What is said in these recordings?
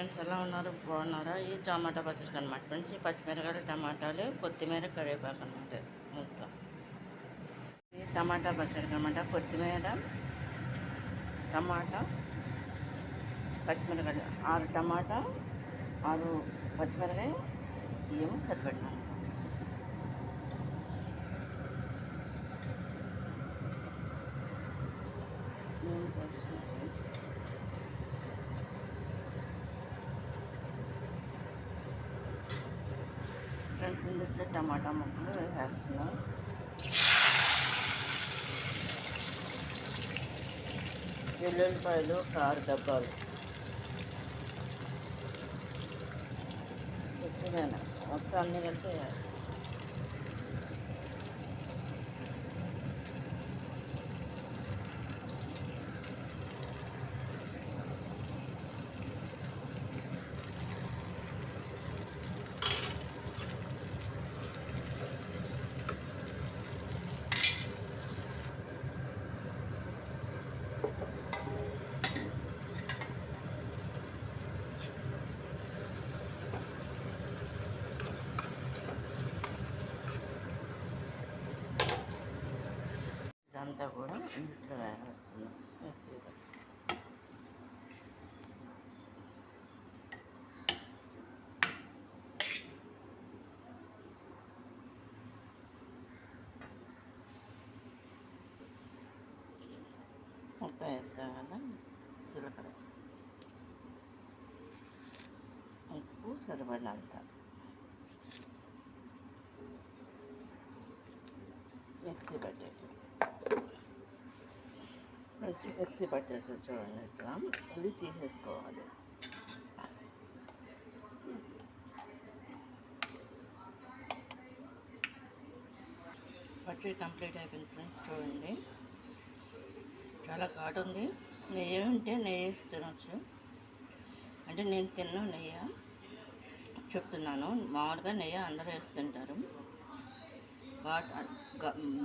Friends ఎలా ఉన్నారు, బాగున్నారా? ఈ టమాటా పచ్చడికి అనమాట ఫ్రెండ్స్. ఈ పచ్చిమిరకాయలు, టమాటాలు, కొత్తిమీర, కరివేపాకు అనమాట మొత్తం. ఈ టమాటా పచ్చడికి అనమాట. కొత్తిమీర, టమాటా, పచ్చిమిరకాయలు 6 టమాటా, 6 పచ్చిమిరకాయ, ఏమో సరిపెట్టినాను. ఫ్రెండ్స్ ఇందులో టమాటా ముక్కలు వేస్తున్నాం. వెల్లుల్లిపాయలు 6 డబ్బాలు, కొత్తిమీర మొత్తం అన్నీ కలిసి వేయాలి. ఇదంతా కూడా ఇంట్లో వేస్తున్నాం మిక్సీలో. మొత్తం వేస్తాం కదా. జీలకర్ర, ఉప్పు సరిపడినంత, మిక్సీ పట్టేది. మిక్సీ పట్టేసి చూడండి ఇట్లా. ఇది తీసేసుకోవాలి. పచ్చడి కంప్లీట్ అయిపోయింది ఫ్రెండ్స్. చూడండి చాలా ఘాటు ఉంది. నెయ్యి ఉంటే నెయ్యి వేసి తినొచ్చు. అంటే నేను తిన్నా నెయ్యి చెప్తున్నాను. మామూలుగా నెయ్యి అందరూ వేసి తింటారు.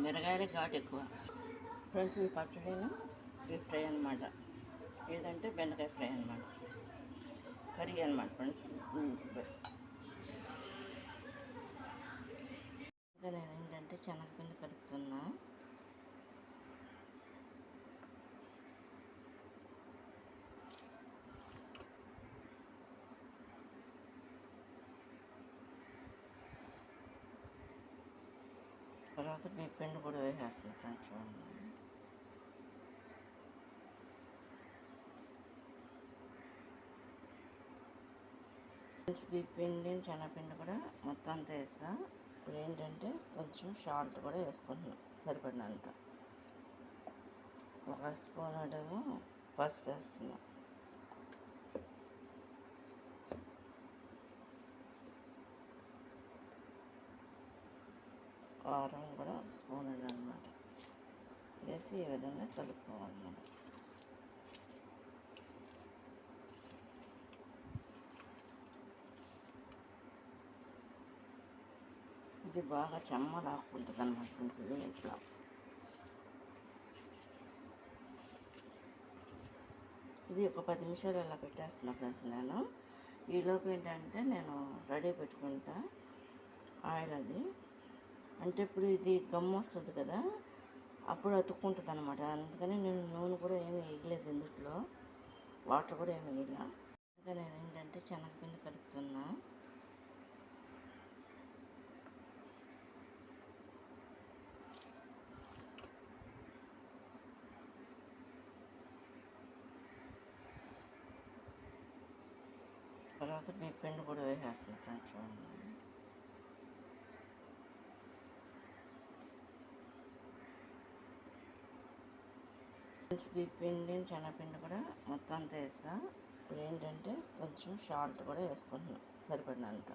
మిరగాయలే ఘాటు ఎక్కువ ఫ్రెండ్స్. ఈ పచ్చడిని డీప్ ఫ్రై అనమాట. ఏదంటే బెండకాయ ఫ్రై అనమాట, కర్రీ అనమాట ఫ్రెండ్స్. ఇంకా నేను ఏంటంటే శనగపిండి కలుపుతున్నా. తర్వాత మీ పిండి కూడా వేసేస్తాను ఫ్రెండ్స్. చూడండి ఈ పిండి శనగపిండి కూడా మొత్తం అంతా వేస్తా. ఇప్పుడు ఏంటంటే కొంచెం సాల్ట్ కూడా వేసుకుంటున్నాం సరిపడినంత. 1 స్పూన్ ఏమో పసుపు వేస్తున్నాం. కారం కూడా 1 స్పూన్ అనమాట వేసి ఈ విధంగా కలుపుకోవాలన్నమాట. ఇది బాగా చెమ్మలాక్కుంటుంది అన్నమాట ఫ్రెండ్స్. ఇది ఇట్లా ఇది ఒక 10 నిమిషాలు ఇలా పెట్టేస్తున్నా ఫ్రెండ్స్. నేను ఈలోపు ఏంటంటే నేను రెడీ పెట్టుకుంటా ఆయిల్. అది అంటే ఇప్పుడు ఇది గమ్ము వస్తుంది కదా, అప్పుడు అతుక్కుంటుంది అనమాట. అందుకని నేను నూనె కూడా ఏమి వేయలేదు ఇందులో, వాటర్ కూడా ఏమి వేయలే. అందుకని నేను ఏంటంటే శనగపిండి కలుపుతున్నా. తర్వాత మీ పిండి కూడా వేసేస్తాను ఫ్రెండ్స్. చూడండి ఈ పిండి శనగపిండి కూడా మొత్తం అంతా వేస్తా. ఇప్పుడు ఏంటంటే కొంచెం సాల్ట్ కూడా వేసుకుంటున్నాం సరిపడినంత.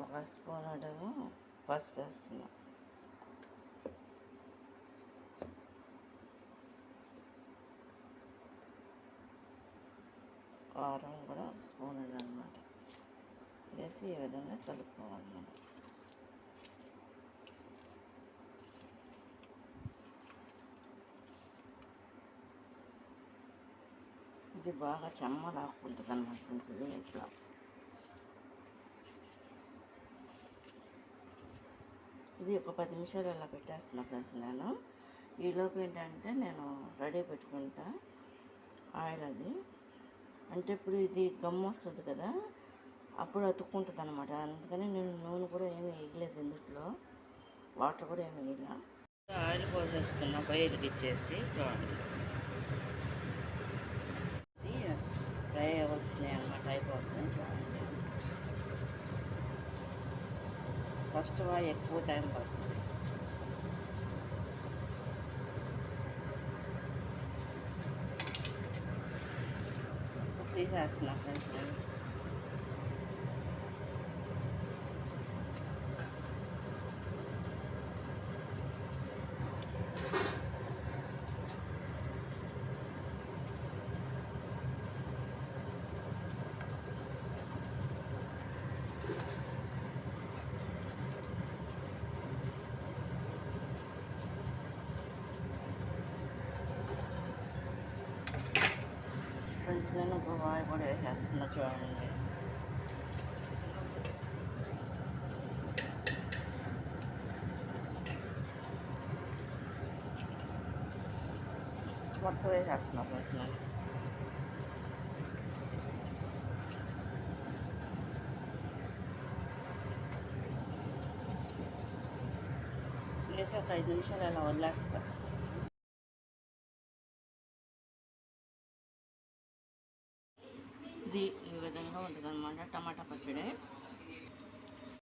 1 స్పూన్ ఏమో పసుపు వేస్తున్నాం. కారం కూడా 1 స్పూన్ అనమాట వేసి ఈ విధంగా కలుపుకోవాలన్నమాట. ఇది బాగా చెమ్మ రాకుంటుంది అన్నమాట ఫ్రెండ్స్. ఇది ఇట్లా ఇది ఒక 10 నిమిషాలు అలా పెట్టేస్తున్నా ఫ్రెండ్స్. నేను ఈలోపు ఏంటంటే నేను రెడీ పెట్టుకుంటా ఆయిల్ అది. అంటే ఇప్పుడు ఇది గమ్ము వస్తుంది కదా, అప్పుడు అతుక్కుంటుంది అనమాట. అందుకని నేను నూనె కూడా ఏమి వేయలేదు ఇందులో, వాటర్ కూడా ఏమి వేయలే. ఆయిల్ పోసేసుకున్న పొయ్యి వెలిగించేసి చూడండి. ఇది ఫ్రై వచ్చినాయి అన్నమాట, అయిపోతున్నాయి చూడండి. ఫస్ట్ ఎక్కువ టైం పడుతుంది. తీసేస్తున్నా ఫ్రెండ్స్ నేను. ఫ్రెండ్స్ నేను ఒక వాయి కూడా వేసేస్తున్నా చూడండి. మొత్తం వేసేస్తున్నా ఫ్రెండ్స్ నేను. వేసి ఒక 5 నిమిషాలు అలా వదిలేస్తా. ఇది ఈ విధంగా ఉంటుంది అన్నమాట టమాటా పచ్చడి.